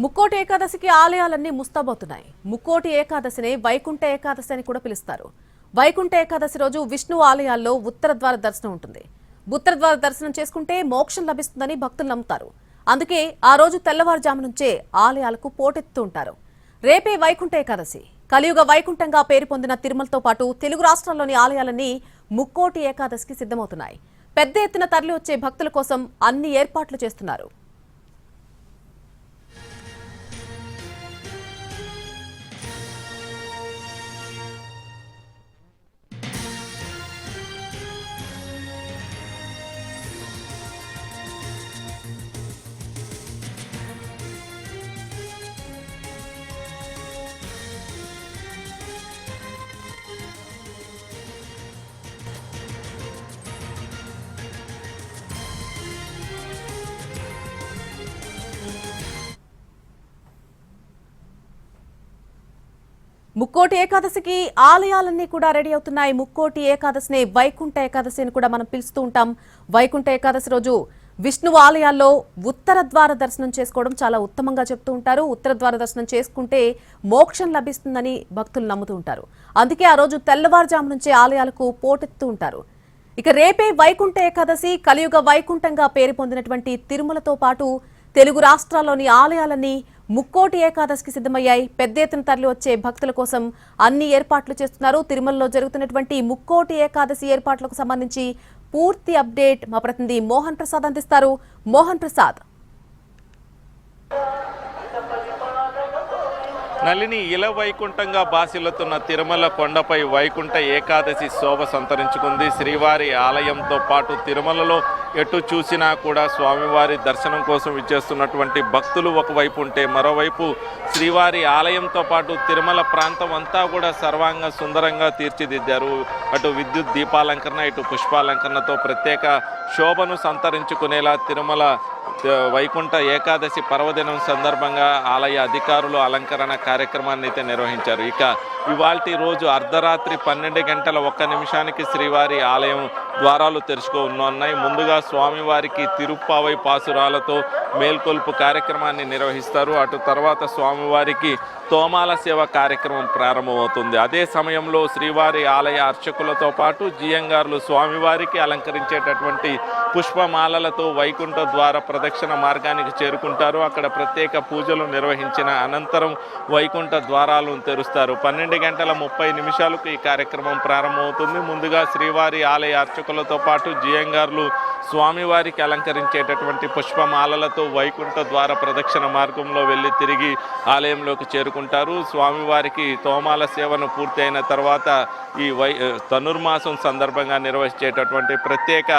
ముక్కోటి ఏకాదశికి ఆలయాలన్నీ ముస్తాబవుతున్నాయి. ముక్కోటి ఏకాదశిని వైకుంఠ ఏకాదశి అని కూడా పిలుస్తారు. వైకుంఠ ఏకాదశి రోజు విష్ణు ఆలయాల్లో ఉత్తర ద్వార దర్శనం ఉంటుంది. ఉత్తర ద్వార దర్శనం చేసుకుంటే మోక్షం లభిస్తుందని భక్తులు నమ్ముతారు. అందుకే ఆ రోజు తెల్లవారుజాము నుంచే ఆలయాలకు పోటెత్తు ఉంటారు. రేపే వైకుంఠ ఏకాదశి. కలియుగ వైకుంఠంగా పేరు పొందిన తిరుమలతో పాటు తెలుగు రాష్ట్రాల్లోని ఆలయాలన్నీ ముక్కోటి ఏకాదశికి సిద్ధమవుతున్నాయి. పెద్ద ఎత్తున తరలి వచ్చే భక్తుల కోసం అన్ని ఏర్పాట్లు చేస్తున్నారు. ముక్కోటి ఏకాదశికి ఆలయాలన్నీ కూడా రెడీ అవుతున్నాయి. ముక్కోటి ఏకాదశిని వైకుంఠ ఏకాదశి అని కూడా మనం పిలుస్తూ ఉంటాం. వైకుంఠ ఏకాదశి రోజు విష్ణువు ఆలయాల్లో ఉత్తర ద్వార దర్శనం చేసుకోవడం చాలా ఉత్తమంగా చెప్తూ ఉంటారు. ఉత్తర ద్వార దర్శనం చేసుకుంటే మోక్షం లభిస్తుందని భక్తులు నమ్ముతూ ఉంటారు. అందుకే ఆ రోజు తెల్లవారుజాము నుంచే ఆలయాలకు పోటెత్తూ ఉంటారు. ఇక రేపే వైకుంఠ ఏకాదశి. కలియుగ వైకుంఠంగా పేరు పొందినటువంటి తిరుమలతో పాటు తెలుగు రాష్ట్రాల్లోని ఆలయాలన్నీ ముక్కోటి ఏకాదశికి సిద్ధమయ్యాయి. పెద్ద ఎత్తున తరలి వచ్చే భక్తుల కోసం అన్ని ఏర్పాట్లు చేస్తున్నారు. తిరుమలలో జరుగుతున్నటువంటి ముక్కోటి ఏకాదశి ఏర్పాట్లకు సంబంధించి పూర్తి అప్డేట్ మా ప్రతినిధి మోహన్ ప్రసాద్ అందిస్తారు. మోహన్ ప్రసాద్. నళిని ఇల వైకుంఠంగా బాసిల్లుతున్న తిరుమల కొండపై వైకుంఠ ఏకాదశి శోభ సంతరించుకుంది. శ్రీవారి ఆలయంతో పాటు తిరుమలలో ఎటు చూసినా కూడా స్వామివారి దర్శనం కోసం విచ్చేస్తున్నటువంటి భక్తులు ఒకవైపు ఉంటే, మరోవైపు శ్రీవారి ఆలయంతో పాటు తిరుమల ప్రాంతం అంతా కూడా సర్వాంగ సుందరంగా తీర్చిదిద్దారు. అటు విద్యుత్ దీపాలంకరణ, ఇటు పుష్పాలంకరణతో ప్రత్యేక శోభను సంతరించుకునేలా తిరుమల వైకుంఠ ఏకాదశి పర్వదినం సందర్భంగా ఆలయ అధికారులు అలంకరణ కార్యక్రమాన్ని అయితే నిర్వహించారు. ఇక ఇవాల్టి రోజు అర్ధరాత్రి 12 గంటల 1 నిమిషానికి శ్రీవారి ఆలయం ద్వారాలు తెరుచుకోనున్నాయి. ముందుగా స్వామివారికి తిరుప్పావై పాసురాలతో మేల్కొల్పు కార్యక్రమాన్ని నిర్వహిస్తారు. అటు తర్వాత స్వామివారికి తోమాల సేవ కార్యక్రమం ప్రారంభమవుతుంది. అదే సమయంలో శ్రీవారి ఆలయ అర్చకులతో పాటు జియంగార్లు స్వామివారికి అలంకరించేటటువంటి పుష్పమాలలతో వైకుంఠ ద్వార ప్రదక్షిణ మార్గానికి చేరుకుంటారు. అక్కడ ప్రత్యేక పూజలు నిర్వహించిన అనంతరం వైకుంఠ ద్వారాలను తెరుస్తారు. 12 గంటల 30 నిమిషాలకు ఈ కార్యక్రమం ప్రారంభమవుతుంది. ముందుగా శ్రీవారి ఆలయ అర్చకులతో పాటు జియంగార్లు స్వామివారికి అలంకరించేటటువంటి పుష్పమాలలతో వైకుంఠ ద్వార ప్రదక్షిణ మార్గంలో వెళ్ళి తిరిగి ఆలయంలోకి చేరుకుంటారు. స్వామివారికి తోమాల సేవను పూర్తి అయిన తర్వాత ఈ ధనుర్మాసం సందర్భంగా నిర్వహించేటటువంటి ప్రత్యేక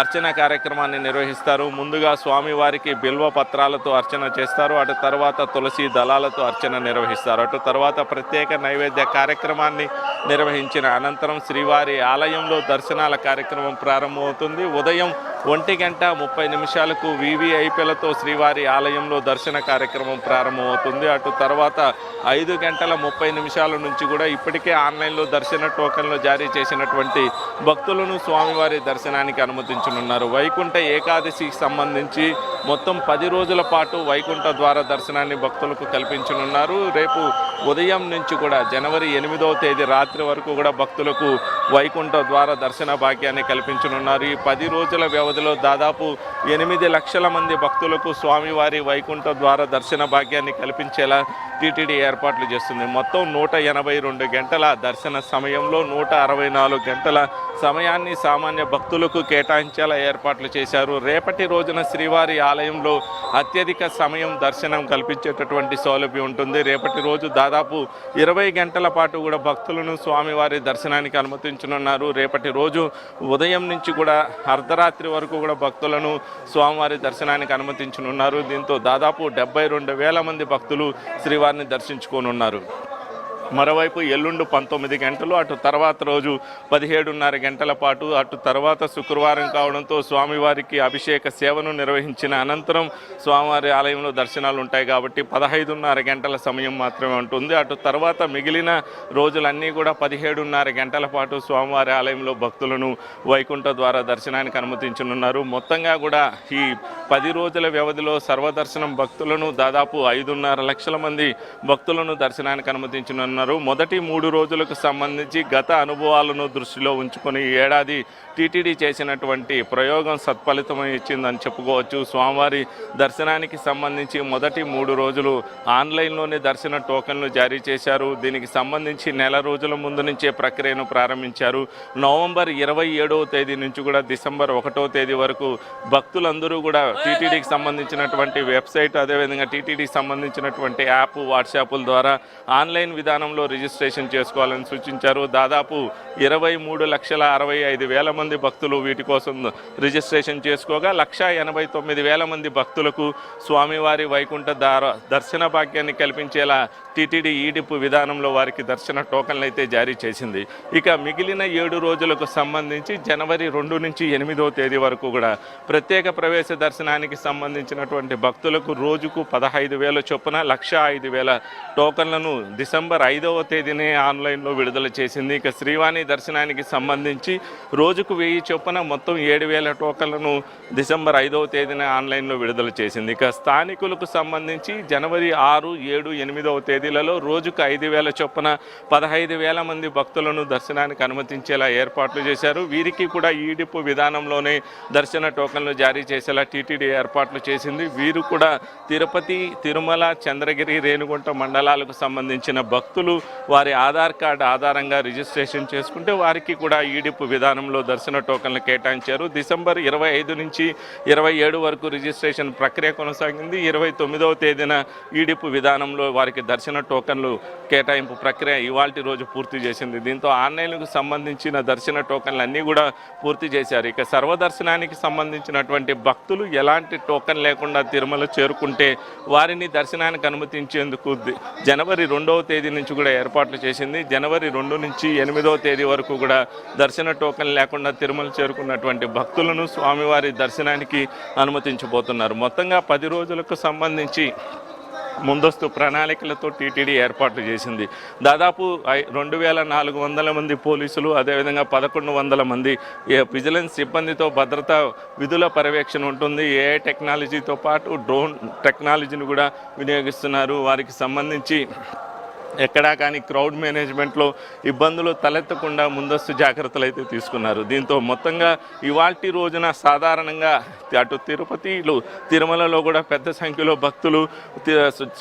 అర్చన కార్యక్రమాన్ని నిర్వహిస్తారు. ముందుగా స్వామివారికి బిల్వ పత్రాలతో అర్చన చేస్తారు. అటు తర్వాత తులసి దళాలతో అర్చన నిర్వహిస్తారు. అటు తర్వాత ప్రత్యేక నైవేద్య కార్యక్రమాన్ని నిర్వహించిన అనంతరం శ్రీవారి ఆలయంలో దర్శనాల కార్యక్రమం ప్రారంభమవుతుంది. ఉదయం 1:30 వివిఐపీలతో శ్రీవారి ఆలయంలో దర్శన కార్యక్రమం ప్రారంభమవుతుంది. అటు తర్వాత 5:30 నుంచి కూడా ఇప్పటికే ఆన్లైన్లో దర్శన టోకన్లు జారీ చేసినటువంటి భక్తులను స్వామివారి దర్శనానికి అనుమతించనున్నారు. వైకుంఠ ఏకాదశికి సంబంధించి మొత్తం 10 రోజుల పాటు వైకుంఠ ద్వార దర్శనాన్ని భక్తులకు కల్పించనున్నారు. రేపు ఉదయం నుంచి కూడా జనవరి 8వ తేదీ రాత్రి వరకు కూడా భక్తులకు వైకుంఠ ద్వార దర్శన భాగ్యాన్ని కల్పించనున్నారు. ఈ 10 రోజుల వ్యవధిలో దాదాపు 8 లక్షల మంది భక్తులకు స్వామివారి వైకుంఠ ద్వార దర్శన భాగ్యాన్ని కల్పించేలా టీటీడీ ఏర్పాట్లు చేస్తుంది. మొత్తం 182 గంటల దర్శన సమయంలో 164 గంటల సమయాన్ని సామాన్య భక్తులకు కేటాయించేలా ఏర్పాట్లు చేశారు. రేపటి రోజున శ్రీవారి ఆలయంలో అత్యధిక సమయం దర్శనం కల్పించేటటువంటి సౌలభ్యం ఉంటుంది. రేపటి రోజు దాదాపు 20 గంటల పాటు కూడా భక్తులను స్వామివారి దర్శనానికి అనుమతించనున్నారు. రేపటి రోజు ఉదయం నుంచి కూడా అర్ధరాత్రి వరకు కూడా భక్తులను స్వామివారి దర్శనానికి అనుమతించనున్నారు. దీంతో దాదాపు 72,000 మంది భక్తులు శ్రీవారిని దర్శించుకోనున్నారు. మరోవైపు ఎల్లుండి 19 గంటలు, అటు తర్వాత రోజు 17:30 గంటల పాటు, అటు తర్వాత శుక్రవారం కావడంతో స్వామివారికి అభిషేక సేవను నిర్వహించిన అనంతరం స్వామివారి ఆలయంలో దర్శనాలు ఉంటాయి కాబట్టి 15:30 గంటల సమయం మాత్రమే ఉంటుంది. అటు తర్వాత మిగిలిన రోజులన్నీ కూడా 17:30 గంటల పాటు స్వామివారి ఆలయంలో భక్తులను వైకుంఠ ద్వారా దర్శనానికి అనుమతించనున్నారు. మొత్తంగా కూడా ఈ 10 రోజుల వ్యవధిలో సర్వదర్శనం భక్తులను దాదాపు 5.5 లక్షల మంది భక్తులను దర్శనానికి అనుమతించనున్నారు. మొదటి 3 రోజులకు సంబంధించి గత అనుభవాలను దృష్టిలో ఉంచుకొని ఏడాది టీటీడీ చేసినటువంటి ప్రయోగం సత్ఫలితం ఇచ్చిందని చెప్పుకోవచ్చు. స్వామివారి దర్శనానికి సంబంధించి మొదటి 3 రోజులు ఆన్లైన్లోనే దర్శన టోకన్లు జారీ చేశారు. దీనికి సంబంధించి నెల రోజుల ముందు నుంచే ప్రక్రియను ప్రారంభించారు. నవంబర్ 27వ తేదీ నుంచి కూడా డిసెంబర్ 1వ తేదీ వరకు భక్తులందరూ కూడా టీటీడీకి సంబంధించినటువంటి వెబ్సైట్, అదేవిధంగా టీటీడీకి సంబంధించినటువంటి యాప్, వాట్సాప్ల ద్వారా ఆన్లైన్ విధానంలో రిజిస్ట్రేషన్ చేసుకోవాలని సూచించారు. దాదాపు 23,65,000 మంది భక్తులు వీటి కోసం రిజిస్ట్రేషన్ చేసుకోగా 1,89,000 మంది భక్తులకు స్వామివారి వైకుంఠ దర్శన భాగ్యాన్ని కల్పించేలా టీటీడీ ఈడిపు విధానంలో వారికి దర్శన టోకన్లు అయితే జారీ చేసింది. ఇక మిగిలిన 7 రోజులకు సంబంధించి జనవరి 2 నుంచి 8వ తేదీ వరకు కూడా ప్రత్యేక ప్రవేశ దర్శనానికి సంబంధించినటువంటి భక్తులకు రోజుకు 15,000 చొప్పున 1,05,000 టోకన్లను డిసెంబర్ 5వ తేదీనే ఆన్లైన్లో విడుదల చేసింది. ఇక శ్రీవాణి దర్శనానికి సంబంధించి రోజుకు 1000 చొప్పున మొత్తం 7,000 టోకన్లను డిసెంబర్ 5వ తేదీన ఆన్లైన్లో విడుదల చేసింది. ఇక స్థానికులకు సంబంధించి జనవరి 6, 7, 8వ తేదీలలో రోజుకు 5,000 చొప్పున 15,000 మంది భక్తులను దర్శనానికి అనుమతించేలా ఏర్పాట్లు చేశారు. వీరికి కూడా ఈడిపు విధానంలోనే దర్శన టోకన్లు జారీ చేసేలా టీటీడీ ఏర్పాట్లు చేసింది. వీరు కూడా తిరుపతి, తిరుమల, చంద్రగిరి, రేణిగుంట మండలాలకు సంబంధించిన భక్తులు వారి ఆధార్ కార్డు ఆధారంగా రిజిస్ట్రేషన్ చేసుకుంటే వారికి కూడా ఈడిపు విధానంలో దర్శన టోకన్లు కేటాయించారు. డిసెంబర్ 25 నుంచి 27 వరకు రిజిస్ట్రేషన్ ప్రక్రియ కొనసాగింది. 29వ తేదీన ఈడిపు విధానంలో వారికి దర్శన టోకన్లు కేటాయింపు ప్రక్రియ ఇవాల్టి రోజు పూర్తి చేసింది. దీంతో ఆన్లైన్కు సంబంధించిన దర్శన టోకన్లు అన్నీ కూడా పూర్తి చేశారు. ఇక సర్వదర్శనానికి సంబంధించినటువంటి భక్తులు ఎలాంటి టోకన్ లేకుండా తిరుమల చేరుకుంటే వారిని దర్శనానికి అనుమతించేందుకు జనవరి 2వ తేదీ నుంచి కూడా ఏర్పాట్లు చేసింది. జనవరి 2 నుంచి 8వ తేదీ వరకు కూడా దర్శన టోకన్ లేకుండా తిరుమల చేరుకున్నటువంటి భక్తులను స్వామివారి దర్శనానికి అనుమతించబోతున్నారు. మొత్తంగా 10 రోజులకు సంబంధించి ముందస్తు ప్రణాళికలతో టీటీడీ ఏర్పాట్లు చేసింది. దాదాపు 2,400 మంది పోలీసులు, అదేవిధంగా 1,100 మంది విజిలెన్స్ సిబ్బందితో భద్రతా విధుల పర్యవేక్షణ ఉంటుంది. ఏఐ టెక్నాలజీతో పాటు డ్రోన్ టెక్నాలజీని కూడా వినియోగిస్తున్నారు. వారికి సంబంధించి ఎక్కడా కానీ క్రౌడ్ మేనేజ్మెంట్లో ఇబ్బందులు తలెత్తకుండా ముందస్తు జాగ్రత్తలు అయితే తీసుకున్నారు. దీంతో మొత్తంగా ఇవాల్టి రోజున సాధారణంగా అటు తిరుమలలో కూడా పెద్ద సంఖ్యలో భక్తులు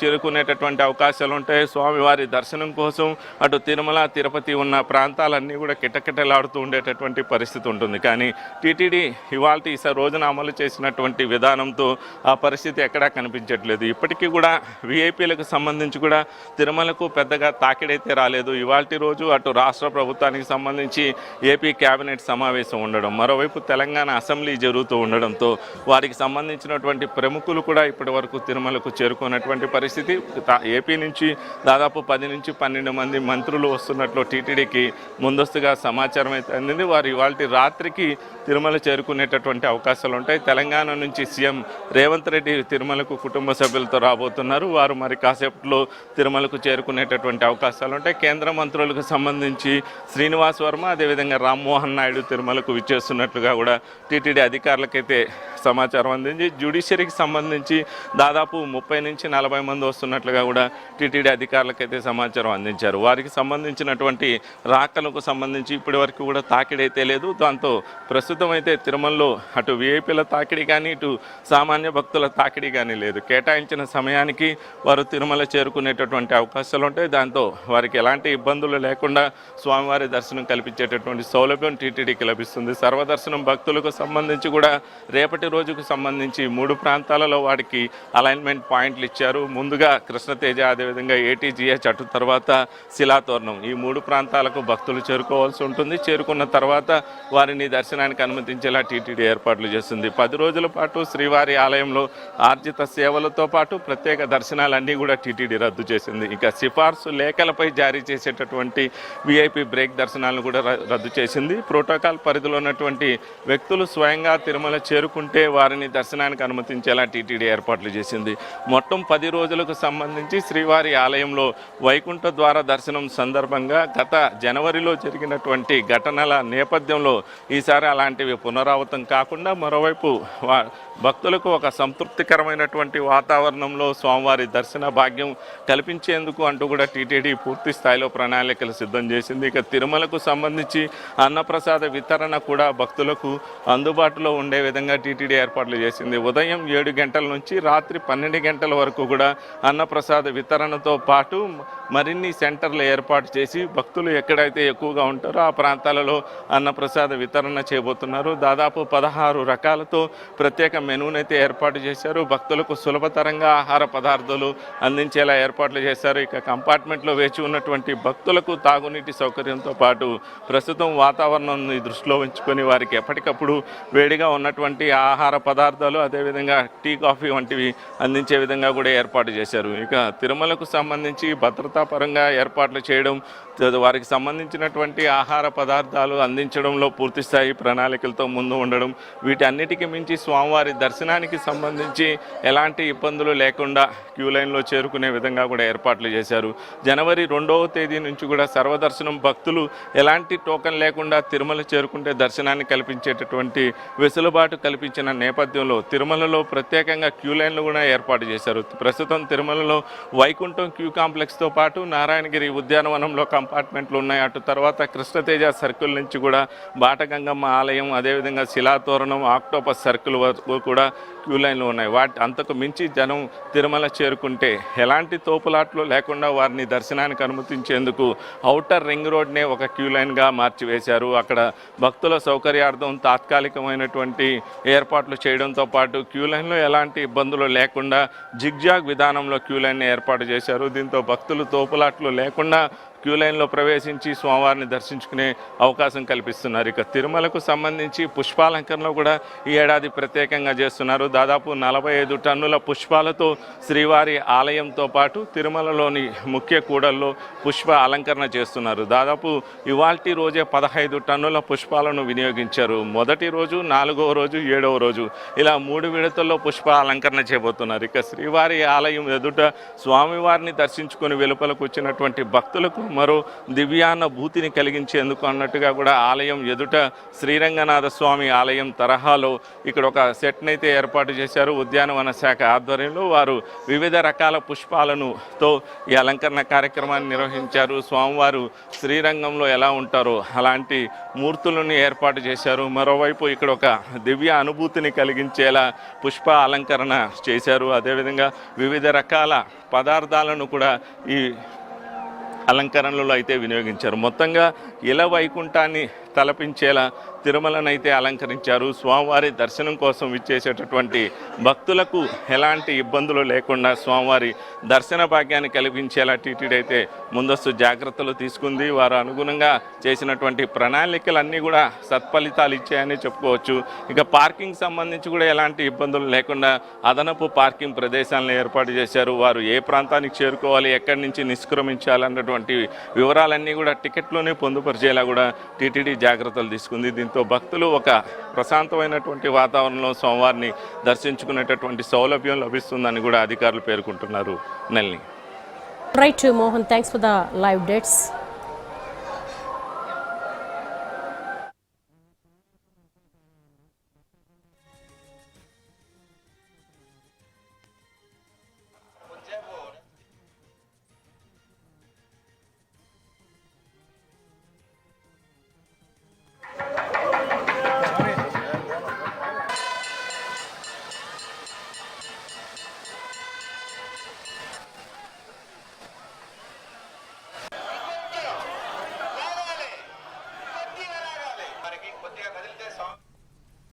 చేరుకునేటటువంటి అవకాశాలు ఉంటాయి. స్వామివారి దర్శనం కోసం అటు తిరుమల, తిరుపతి ఉన్న ప్రాంతాలన్నీ కూడా కిటకిటలాడుతూ ఉండేటటువంటి పరిస్థితి ఉంటుంది. కానీ టీటీడీ ఇవాల్టి రోజున అమలు చేసినటువంటి విధానంతో ఆ పరిస్థితి ఎక్కడా కనిపించట్లేదు. ఇప్పటికీ కూడా విఐపీలకు సంబంధించి కూడా తిరుమలకు పెద్దగా తాకిడైతే రాలేదు. ఇవాల్టి రోజు అటు రాష్ట్ర ప్రభుత్వానికి సంబంధించి ఏపీ కేబినెట్ సమావేశం ఉండడం, మరోవైపు తెలంగాణ అసెంబ్లీ జరుగుతూ ఉండడంతో వారికి సంబంధించినటువంటి ప్రముఖులు కూడా ఇప్పటి వరకు తిరుమలకు చేరుకున్నటువంటి పరిస్థితి. ఏపీ నుంచి దాదాపు 10 నుంచి 12 మంది మంత్రులు వస్తున్నట్లు టీటీడీకి ముందస్తుగా సమాచారం అయితే అందింది. వారు ఇవాల్టి రాత్రికి తిరుమల చేరుకునేటటువంటి అవకాశాలు ఉంటాయి. తెలంగాణ నుంచి సీఎం రేవంత్ రెడ్డి తిరుమలకు కుటుంబ సభ్యులతో రాబోతున్నారు. వారు మరి కాసేపట్లో తిరుమలకు చేరుకునేటటువంటి అవకాశాలు ఉంటాయి. కేంద్ర మంత్రులకు సంబంధించి శ్రీనివాస్ వర్మ, అదేవిధంగా రామ్మోహన్ నాయుడు తిరుమలకు విచ్చేస్తున్నట్లుగా కూడా టీటీడీ అధికారులకైతే సమాచారం అందించి, జ్యుడిషియరీకి సంబంధించి దాదాపు 30 నుంచి 40 మంది వస్తున్నట్లుగా కూడా టీటీడీ అధికారులకైతే సమాచారం అందించారు. వారికి సంబంధించినటువంటి రాకలకు సంబంధించి ఇప్పటి వరకు కూడా తాకిడైతే లేదు. దాంతో ప్రస్తుతం అయితే తిరుమలలో అటు విఐపీల తాకిడి కానీ, ఇటు సామాన్య భక్తుల తాకిడి కానీ లేదు. కేటాయించిన సమయానికి వారు తిరుమల చేరుకునేటటువంటి అవకాశాలు ఉంటాయి. దాంతో వారికి ఎలాంటి ఇబ్బందులు లేకుండా స్వామివారి దర్శనం కల్పించేటటువంటి సౌలభ్యం టీటీడీకి లభిస్తుంది. సర్వదర్శనం భక్తులకు సంబంధించి కూడా రేపటి రోజుకు సంబంధించి 3 ప్రాంతాలలో వాడికి అలైన్మెంట్ పాయింట్లు ఇచ్చారు. ముందుగా కృష్ణతేజ, అదేవిధంగా ఏటీజీహెచ్, అటు తర్వాత శిలాతోరణం, ఈ 3 ప్రాంతాలకు భక్తులు చేరుకోవాల్సి ఉంటుంది. చేరుకున్న తర్వాత వారిని దర్శనానికి అనుమతించేలా టీటీడీ ఏర్పాట్లు చేస్తుంది. 10 రోజుల పాటు శ్రీవారి ఆలయంలో ఆర్జిత సేవలతో పాటు ప్రత్యేక దర్శనాలన్నీ కూడా టీటీడీ రద్దు చేసింది. ఇక సిఫార్సు లేఖలపై జారీ చేసేటటువంటి విఐపి బ్రేక్ దర్శనాలను కూడా రద్దు చేసింది. ప్రోటోకాల్ పరిధిలో ఉన్నటువంటి వ్యక్తులు స్వయంగా తిరుమల చేరుకుంటే వారిని దర్శనానికి అనుమతించేలా టీటీడీ ఏర్పాట్లు చేసింది. మొత్తం 10 రోజులకు సంబంధించి శ్రీవారి ఆలయంలో వైకుంఠ ద్వార దర్శనం సందర్భంగా గత జనవరిలో జరిగినటువంటి ఘటనల నేపథ్యంలో ఈసారి అలాంటివి పునరావృతం కాకుండా మరోవైపు భక్తులకు ఒక సంతృప్తికరమైనటువంటి వాతావరణంలో స్వామివారి దర్శన భాగ్యం కల్పించేందుకు అంటూ కూడా టీటీడీ పూర్తి స్థాయిలో ప్రణాళికలు సిద్ధం చేసింది. ఇక తిరుమలకు సంబంధించి అన్నప్రసాద వితరణ కూడా భక్తులకు అందుబాటులో ఉండే విధంగా టీటీడీ ఏర్పాట్లు చేసింది. ఉదయం 7 గంటల నుంచి రాత్రి 12 గంటల వరకు కూడా అన్నప్రసాద వితరణతో పాటు మరిన్ని సెంటర్లు ఏర్పాటు చేసి భక్తులు ఎక్కడైతే ఎక్కువగా ఉంటారో ఆ ప్రాంతాలలో అన్నప్రసాద వితరణ చేయబోతున్నారు. దాదాపు 16 రకాలతో ప్రత్యేక మెనూనైతే ఏర్పాటు చేశారు. భక్తులకు సులభతరంగా ఆహార పదార్థాలు అందించేలా ఏర్పాట్లు చేశారు. ఇక కంపార్ట్మెంట్లో వేచి ఉన్నటువంటి భక్తులకు తాగునీటి సౌకర్యంతో పాటు ప్రస్తుతం వాతావరణాన్ని దృష్టిలో ఉంచుకొని వారికి ఎప్పటికప్పుడు వేడిగా ఉన్నటువంటి ఆహార పదార్థాలు అదేవిధంగా టీ కాఫీ వంటివి అందించే విధంగా కూడా ఏర్పాటు చేశారు. ఇక తిరుమలకు సంబంధించి భద్రతా పరంగా ఏర్పాట్లు చేయడం, వారికి సంబంధించినటువంటి ఆహార పదార్థాలు అందించడంలో పూర్తిస్థాయి ప్రణాళికలతో ముందు ఉండడం, వీటన్నిటికీ మించి స్వామివారి దర్శనానికి సంబంధించి ఎలాంటి ఇబ్బందులు లేకుండా క్యూ లైన్లో చేరుకునే విధంగా కూడా ఏర్పాట్లు చేశారు. జనవరి 2వ తేదీ నుంచి కూడా సర్వదర్శనం భక్తులు ఎలాంటి టోకన్ లేకుండా తిరుమల చేరుకుంటే దర్శనాన్ని కల్పించేటటువంటి వెసులుబాటు కల్పించిన నేపథ్యంలో తిరుమలలో ప్రత్యేకంగా క్యూ లైన్లు కూడా ఏర్పాటు చేశారు. ప్రస్తుతం తిరుమలలో వైకుంఠం క్యూ కాంప్లెక్స్తో పాటు నారాయణగిరి ఉద్యానవనంలో కంపార్ట్మెంట్లు ఉన్నాయి. అటు తర్వాత కృష్ణతేజ సర్కిల్ నుంచి కూడా బాటగంగమ్మ ఆలయం అదేవిధంగా శిలాతోరణం ఆక్టోపస్ సర్కిల్ వరకు కూడా క్యూ లైన్లు ఉన్నాయి. అంతకు మించి జనం తిరుమల చేరుకుంటే ఎలాంటి తోపులాట్లు లేకుండా వారిని దర్శనానికి అనుమతించేందుకు ఔటర్ రింగ్ రోడ్నే ఒక క్యూ లైన్గా మార్చివేశారు. అక్కడ భక్తుల సౌకర్యార్థం తాత్కాలికమైనటువంటి ఏర్పాట్లు చేయడంతో పాటు క్యూ లైన్లో ఎలాంటి ఇబ్బందులు లేకుండా జిగ్జాగ్ విధానంలో క్యూ లైన్ ఏర్పాటు చేశారు. దీంతో భక్తులు తోపులాట్లు లేకుండా క్యూ లైన్లో ప్రవేశించి స్వామివారిని దర్శించుకునే అవకాశం కల్పిస్తున్నారు. ఇక తిరుమలకు సంబంధించి పుష్పాలంకరణలో కూడా ఈ ఏడాది ప్రత్యేకంగా చేస్తున్నారు. దాదాపు 45 టన్నుల పుష్పాలతో శ్రీవారి ఆలయంతో పాటు తిరుమలలోని ముఖ్య కూడల్లో పుష్ప అలంకరణ చేస్తున్నారు. దాదాపు ఇవాల్టి రోజే 15 టన్నుల పుష్పాలను వినియోగించారు. మొదటి రోజు, 4వ రోజు, 7వ రోజు ఇలా 3 విడతల్లో పుష్ప అలంకరణ చేయబోతున్నారు. ఇక శ్రీవారి ఆలయం ఎదుట స్వామివారిని దర్శించుకొని వెలుపలకు వచ్చినటువంటి భక్తులకు మరో దివ్యానుభూతిని కలిగించేందుకు అన్నట్టుగా కూడా ఆలయం ఎదుట శ్రీరంగనాథ స్వామి ఆలయం తరహాలో ఇక్కడ ఒక సెట్నైతే ఏర్పాటు చేశారు. ఉద్యానవన శాఖ ఆధ్వర్యంలో వారు వివిధ రకాల పుష్పాలతో ఈ అలంకరణ కార్యక్రమాన్ని నిర్వహించారు. స్వామివారు శ్రీరంగంలో ఎలా ఉంటారో అలాంటి మూర్తులను ఏర్పాటు చేశారు. మరోవైపు ఇక్కడ ఒక దివ్య అనుభూతిని కలిగించేలా పుష్ప అలంకరణ చేశారు. అదేవిధంగా వివిధ రకాల పదార్థాలను కూడా ఈ అలంకరణలో అయితే వినియోగించారు. మొత్తంగా ఇల వైకుంఠాన్ని తలపించేలా తిరుమలనైతే అలంకరించారు. స్వామివారి దర్శనం కోసం విచ్చేసేటటువంటి భక్తులకు ఎలాంటి ఇబ్బందులు లేకుండా స్వామివారి దర్శన భాగ్యాన్ని కల్పించేలా టీటీడీ అయితే ముందస్తు జాగ్రత్తలు తీసుకుంది. వారు అనుగుణంగా చేసినటువంటి ప్రణాళికలన్నీ కూడా సత్ఫలితాలు ఇచ్చాయని చెప్పుకోవచ్చు. ఇక పార్కింగ్ సంబంధించి కూడా ఎలాంటి ఇబ్బందులు లేకుండా అదనపు పార్కింగ్ ప్రదేశాలను ఏర్పాటు చేశారు. వారు ఏ ప్రాంతానికి చేరుకోవాలి, ఎక్కడి నుంచి నిష్క్రమించాలన్నటువంటి వివరాలన్నీ కూడా టికెట్లోనే పొందుపరిచేలా కూడా టీటీడీ జాగ్రత్తలు తీసుకుంది. దీంతో భక్తులు ఒక ప్రశాంతమైనటువంటి వాతావరణంలో స్వామివారిని దర్శించుకునేటటువంటి సౌలభ్యం లభిస్తుందని కూడా అధికారులు పేర్కొంటున్నారు. Nelli right Mohan, thanks for the live dates. కొద్దిగా కదిలితే